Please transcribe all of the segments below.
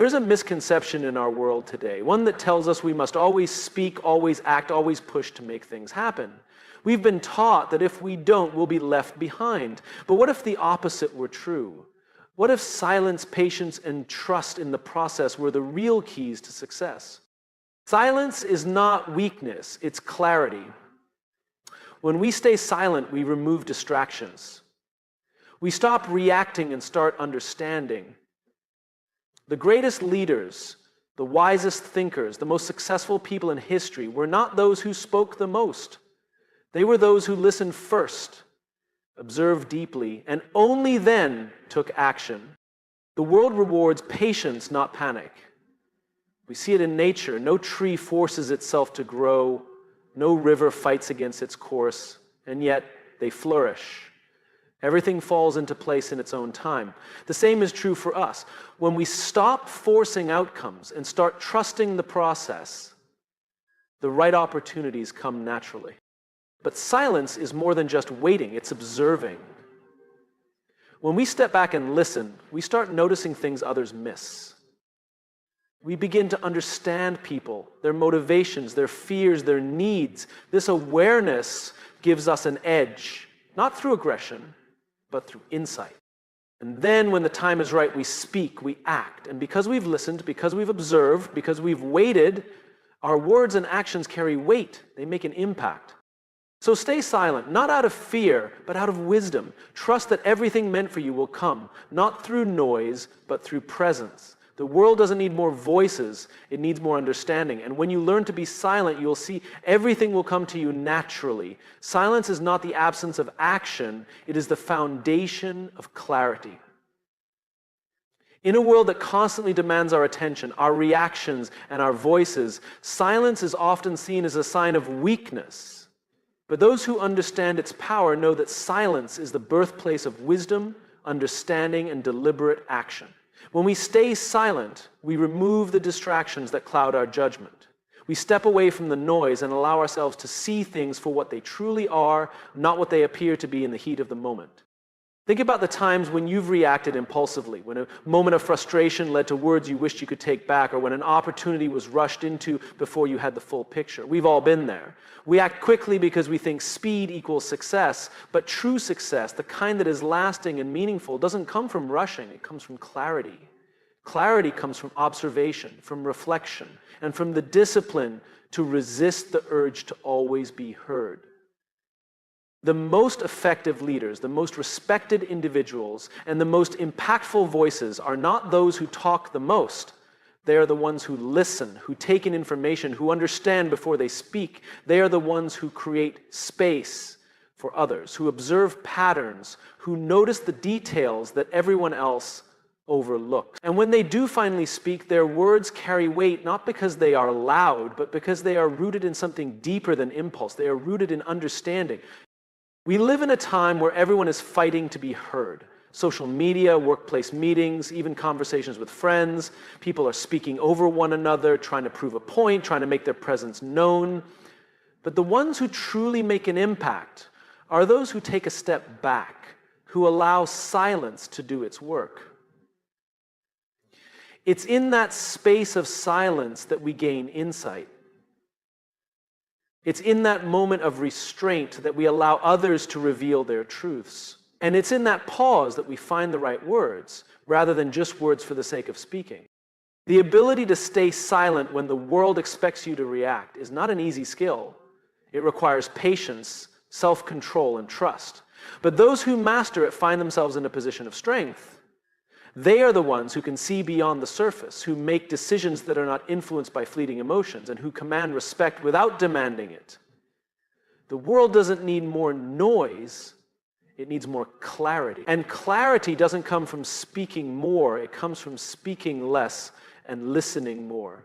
There's a misconception in our world today, one that tells us we must always speak, always act, always push to make things happen. We've been taught that if we don't, we'll be left behind. But what if the opposite were true? What if silence, patience, and trust in the process were the real keys to success? Silence is not weakness, it's clarity. When we stay silent, we remove distractions. We stop reacting and start understanding. The greatest leaders, the wisest thinkers, the most successful people in history were not those who spoke the most. They were those who listened first, observed deeply, and only then took action. The world rewards patience, not panic. We see it in nature. No tree forces itself to grow. No river fights against its course, and yet they flourish. Everything falls into place in its own time. The same is true for us. When we stop forcing outcomes and start trusting the process, the right opportunities come naturally. But silence is more than just waiting, it's observing. When we step back and listen, we start noticing things others miss. We begin to understand people, their motivations, their fears, their needs. This awareness gives us an edge, not through aggression, but through insight. And then when the time is right, we speak, we act. And because we've listened, because we've observed, because we've waited, our words and actions carry weight. They make an impact. So stay silent, not out of fear, but out of wisdom. Trust that everything meant for you will come, not through noise, but through presence. The world doesn't need more voices, it needs more understanding. And when you learn to be silent, you'll see everything will come to you naturally. Silence is not the absence of action, it is the foundation of clarity. In a world that constantly demands our attention, our reactions, and our voices, silence is often seen as a sign of weakness. But those who understand its power know that silence is the birthplace of wisdom, understanding, and deliberate action. When we stay silent, we remove the distractions that cloud our judgment. We step away from the noise and allow ourselves to see things for what they truly are, not what they appear to be in the heat of the moment. Think about the times when you've reacted impulsively, when a moment of frustration led to words you wished you could take back, or when an opportunity was rushed into before you had the full picture. We've all been there. We act quickly because we think speed equals success, but true success, the kind that is lasting and meaningful, doesn't come from rushing, it comes from clarity. Clarity comes from observation, from reflection, and from the discipline to resist the urge to always be heard. The most effective leaders, the most respected individuals, and the most impactful voices are not those who talk the most. They are the ones who listen, who take in information, who understand before they speak. They are the ones who create space for others, who observe patterns, who notice the details that everyone else overlooks. And when they do finally speak, their words carry weight not because they are loud, but because they are rooted in something deeper than impulse. They are rooted in understanding. We live in a time where everyone is fighting to be heard. Social media, workplace meetings, even conversations with friends. People are speaking over one another, trying to prove a point, trying to make their presence known. But the ones who truly make an impact are those who take a step back, who allow silence to do its work. It's in that space of silence that we gain insight. It's in that moment of restraint that we allow others to reveal their truths. And it's in that pause that we find the right words, rather than just words for the sake of speaking. The ability to stay silent when the world expects you to react is not an easy skill. It requires patience, self-control, and trust. But those who master it find themselves in a position of strength. They are the ones who can see beyond the surface, who make decisions that are not influenced by fleeting emotions, and who command respect without demanding it. The world doesn't need more noise, it needs more clarity. And clarity doesn't come from speaking more, it comes from speaking less and listening more.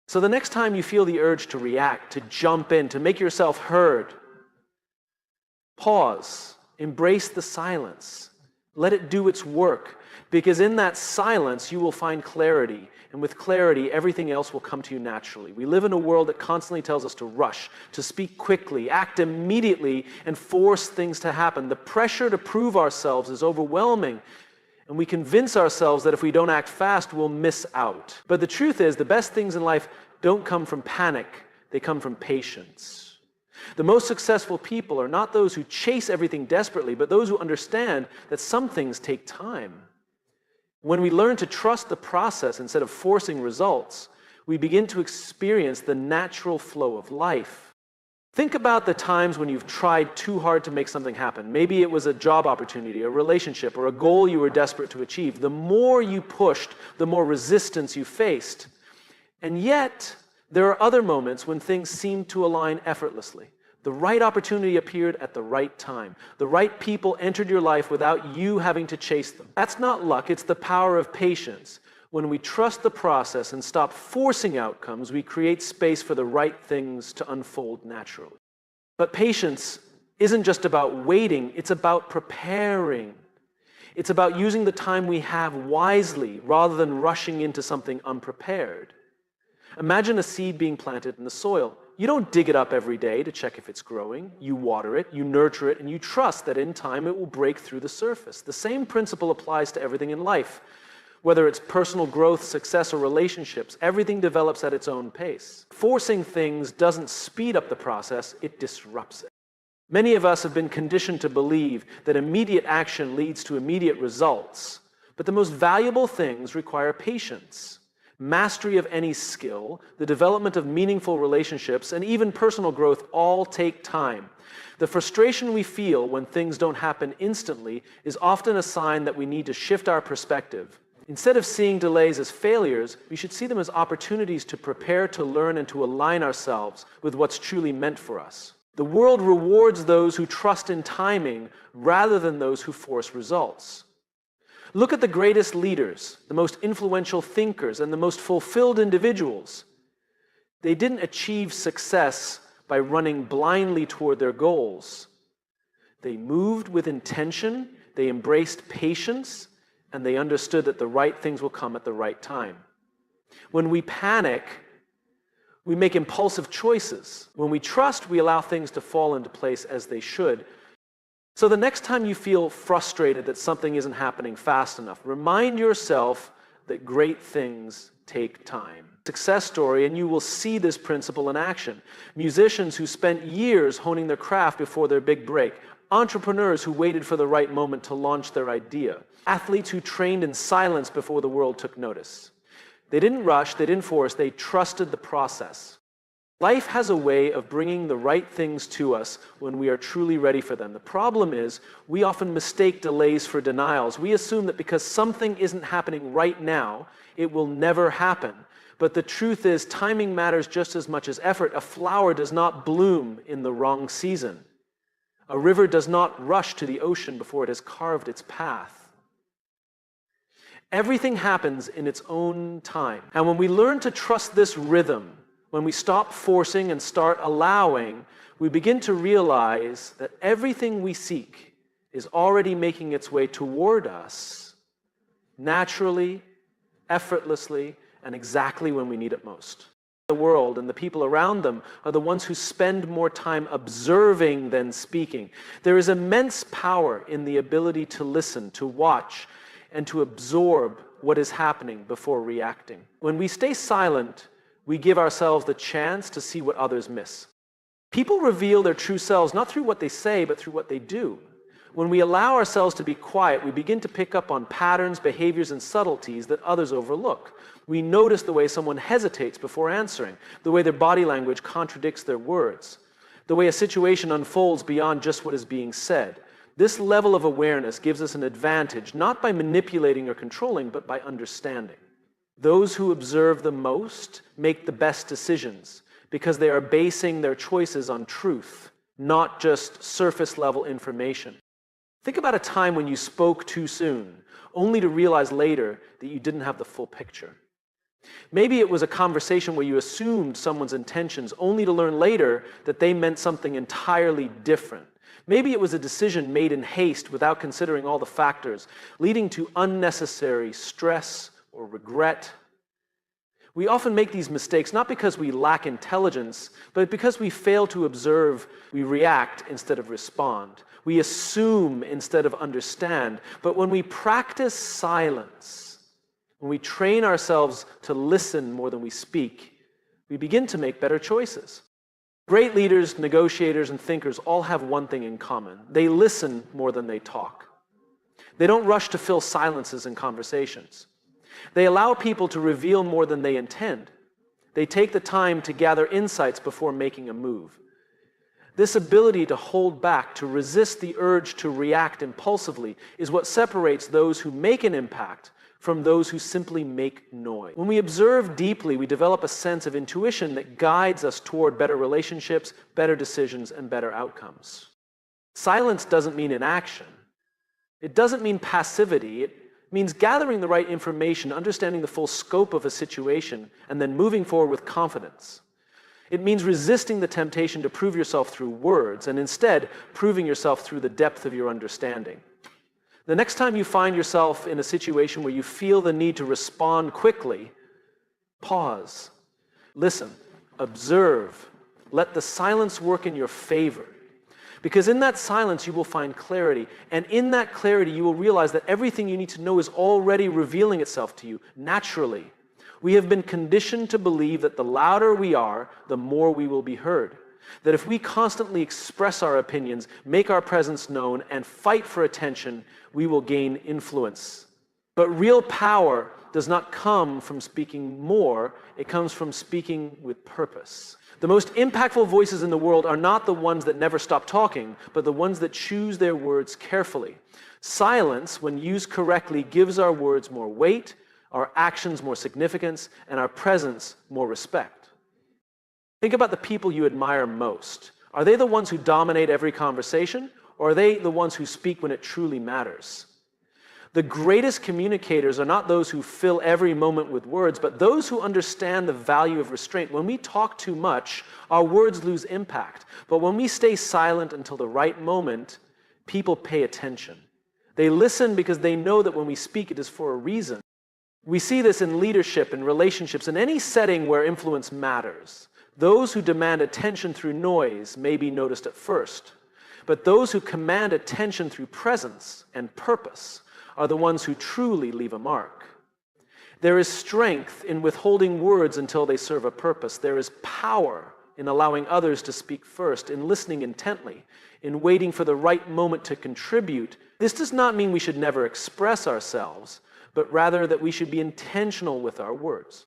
So the next time you feel the urge to react, to jump in, to make yourself heard, pause, embrace the silence, let it do its work. Because in that silence, you will find clarity. And with clarity, everything else will come to you naturally. We live in a world that constantly tells us to rush, to speak quickly, act immediately, and force things to happen. The pressure to prove ourselves is overwhelming. And we convince ourselves that if we don't act fast, we'll miss out. But the truth is, the best things in life don't come from panic, they come from patience. The most successful people are not those who chase everything desperately, but those who understand that some things take time. When we learn to trust the process instead of forcing results, we begin to experience the natural flow of life. Think about the times when you've tried too hard to make something happen. Maybe it was a job opportunity, a relationship, or a goal you were desperate to achieve. The more you pushed, the more resistance you faced. And yet, there are other moments when things seem to align effortlessly. The right opportunity appeared at the right time. The right people entered your life without you having to chase them. That's not luck, it's the power of patience. When we trust the process and stop forcing outcomes, we create space for the right things to unfold naturally. But patience isn't just about waiting, it's about preparing. It's about using the time we have wisely rather than rushing into something unprepared. Imagine a seed being planted in the soil. You don't dig it up every day to check if it's growing. You water it, you nurture it, and you trust that in time it will break through the surface. The same principle applies to everything in life. Whether it's personal growth, success, or relationships, everything develops at its own pace. Forcing things doesn't speed up the process, it disrupts it. Many of us have been conditioned to believe that immediate action leads to immediate results, but the most valuable things require patience. Mastery of any skill, the development of meaningful relationships, and even personal growth all take time. The frustration we feel when things don't happen instantly is often a sign that we need to shift our perspective. Instead of seeing delays as failures, we should see them as opportunities to prepare, to learn, and to align ourselves with what's truly meant for us. The world rewards those who trust in timing rather than those who force results. Look at the greatest leaders, the most influential thinkers, and the most fulfilled individuals. They didn't achieve success by running blindly toward their goals. They moved with intention, they embraced patience, and they understood that the right things will come at the right time. When we panic, we make impulsive choices. When we trust, we allow things to fall into place as they should. So the next time you feel frustrated that something isn't happening fast enough, remind yourself that great things take time. Success story, and you will see this principle in action. Musicians who spent years honing their craft before their big break. Entrepreneurs who waited for the right moment to launch their idea. Athletes who trained in silence before the world took notice. They didn't rush, they didn't force, they trusted the process. Life has a way of bringing the right things to us when we are truly ready for them. The problem is, we often mistake delays for denials. We assume that because something isn't happening right now, it will never happen. But the truth is, timing matters just as much as effort. A flower does not bloom in the wrong season. A river does not rush to the ocean before it has carved its path. Everything happens in its own time. And when we learn to trust this rhythm, when we stop forcing and start allowing, we begin to realize that everything we seek is already making its way toward us naturally, effortlessly, and exactly when we need it most. The world and the people around them are the ones who spend more time observing than speaking. There is immense power in the ability to listen, to watch, and to absorb what is happening before reacting. When we stay silent, we give ourselves the chance to see what others miss. People reveal their true selves not through what they say, but through what they do. When we allow ourselves to be quiet, we begin to pick up on patterns, behaviors, and subtleties that others overlook. We notice the way someone hesitates before answering, the way their body language contradicts their words, the way a situation unfolds beyond just what is being said. This level of awareness gives us an advantage, not by manipulating or controlling, but by understanding. Those who observe the most make the best decisions because they are basing their choices on truth, not just surface-level information. Think about a time when you spoke too soon, only to realize later that you didn't have the full picture. Maybe it was a conversation where you assumed someone's intentions, only to learn later that they meant something entirely different. Maybe it was a decision made in haste without considering all the factors, leading to unnecessary stress or regret. We often make these mistakes not because we lack intelligence, but because we fail to observe. We react instead of respond. We assume instead of understand. But when we practice silence, when we train ourselves to listen more than we speak, we begin to make better choices. Great leaders, negotiators, and thinkers all have one thing in common. They listen more than they talk. They don't rush to fill silences in conversations. They allow people to reveal more than they intend. They take the time to gather insights before making a move. This ability to hold back, to resist the urge to react impulsively, is what separates those who make an impact from those who simply make noise. When we observe deeply, we develop a sense of intuition that guides us toward better relationships, better decisions, and better outcomes. Silence doesn't mean inaction. It doesn't mean passivity. It means gathering the right information, understanding the full scope of a situation, and then moving forward with confidence. It means resisting the temptation to prove yourself through words, and instead proving yourself through the depth of your understanding. The next time you find yourself in a situation where you feel the need to respond quickly, pause, listen, observe, let the silence work in your favor. Because in that silence, you will find clarity. And in that clarity, you will realize that everything you need to know is already revealing itself to you naturally. We have been conditioned to believe that the louder we are, the more we will be heard. That if we constantly express our opinions, make our presence known, and fight for attention, we will gain influence. But real power does not come from speaking more, it comes from speaking with purpose. The most impactful voices in the world are not the ones that never stop talking, but the ones that choose their words carefully. Silence, when used correctly, gives our words more weight, our actions more significance, and our presence more respect. Think about the people you admire most. Are they the ones who dominate every conversation, or are they the ones who speak when it truly matters? The greatest communicators are not those who fill every moment with words, but those who understand the value of restraint. When we talk too much, our words lose impact. But when we stay silent until the right moment, people pay attention. They listen because they know that when we speak, it is for a reason. We see this in leadership, in relationships, in any setting where influence matters. Those who demand attention through noise may be noticed at first, but those who command attention through presence and purpose are the ones who truly leave a mark. There is strength in withholding words until they serve a purpose. There is power in allowing others to speak first, in listening intently, in waiting for the right moment to contribute. This does not mean we should never express ourselves, but rather that we should be intentional with our words.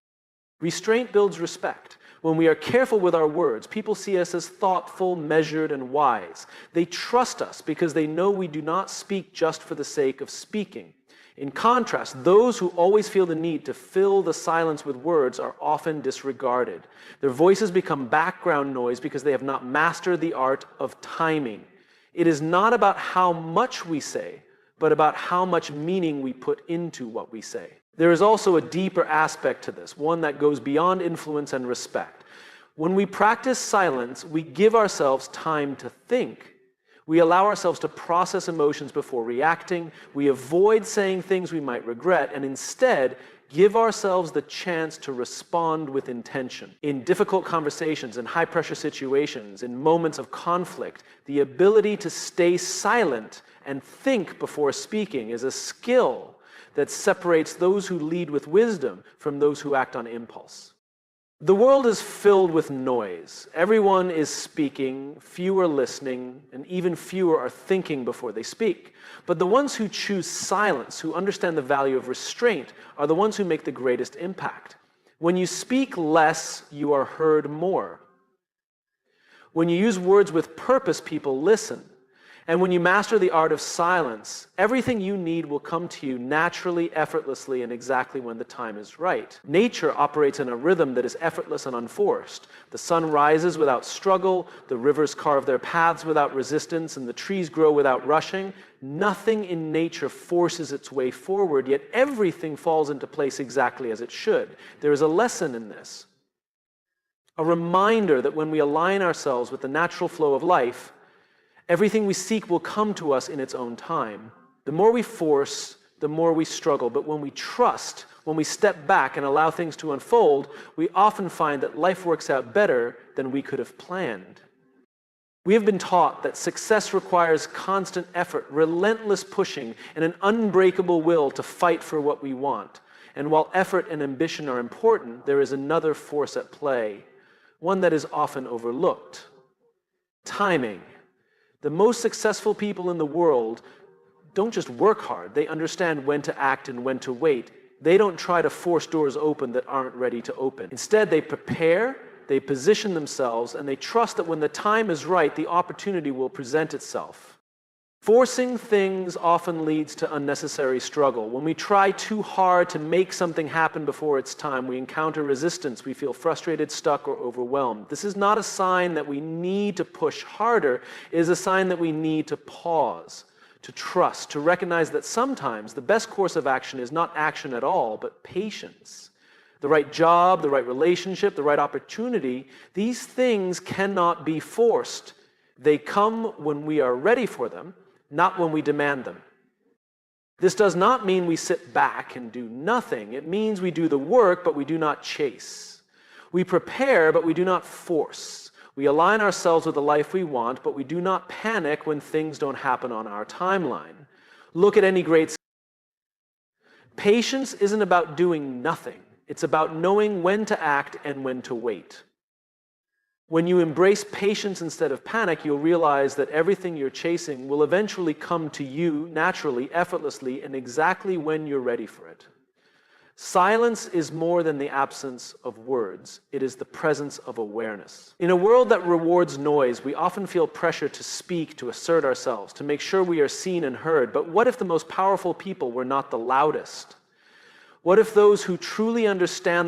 Restraint builds respect. When we are careful with our words, people see us as thoughtful, measured, and wise. They trust us because they know we do not speak just for the sake of speaking. In contrast, those who always feel the need to fill the silence with words are often disregarded. Their voices become background noise because they have not mastered the art of timing. It is not about how much we say, but about how much meaning we put into what we say. There is also a deeper aspect to this, one that goes beyond influence and respect. When we practice silence, we give ourselves time to think. We allow ourselves to process emotions before reacting. We avoid saying things we might regret, and instead give ourselves the chance to respond with intention. In difficult conversations, in high-pressure situations, in moments of conflict, the ability to stay silent and think before speaking is a skill that separates those who lead with wisdom from those who act on impulse. The world is filled with noise. Everyone is speaking, few are listening, and even fewer are thinking before they speak. But the ones who choose silence, who understand the value of restraint, are the ones who make the greatest impact. When you speak less, you are heard more. When you use words with purpose, people listen. And when you master the art of silence, everything you need will come to you naturally, effortlessly, and exactly when the time is right. Nature operates in a rhythm that is effortless and unforced. The sun rises without struggle, the rivers carve their paths without resistance, and the trees grow without rushing. Nothing in nature forces its way forward, yet everything falls into place exactly as it should. There is a lesson in this. A reminder that when we align ourselves with the natural flow of life, everything we seek will come to us in its own time. The more we force, the more we struggle. But when we trust, when we step back and allow things to unfold, we often find that life works out better than we could have planned. We have been taught that success requires constant effort, relentless pushing, and an unbreakable will to fight for what we want. And while effort and ambition are important, there is another force at play, one that is often overlooked: timing. The most successful people in the world don't just work hard, they understand when to act and when to wait. They don't try to force doors open that aren't ready to open. Instead, they prepare, they position themselves, and they trust that when the time is right, the opportunity will present itself. Forcing things often leads to unnecessary struggle. When we try too hard to make something happen before it's time, we encounter resistance, we feel frustrated, stuck, or overwhelmed. This is not a sign that we need to push harder, it is a sign that we need to pause, to trust, to recognize that sometimes the best course of action is not action at all, but patience. The right job, the right relationship, the right opportunity, these things cannot be forced. They come when we are ready for them, not when we demand them. This does not mean we sit back and do nothing. It means we do the work, but we do not chase. We prepare, but we do not force. We align ourselves with the life we want, but we do not panic when things don't happen on our timeline. Look at any great. Patience isn't about doing nothing. It's about knowing when to act and when to wait. When you embrace patience instead of panic, you'll realize that everything you're chasing will eventually come to you naturally, effortlessly, and exactly when you're ready for it. Silence is more than the absence of words. It is the presence of awareness. In a world that rewards noise, we often feel pressure to speak, to assert ourselves, to make sure we are seen and heard. But what if the most powerful people were not the loudest? What if those who truly understand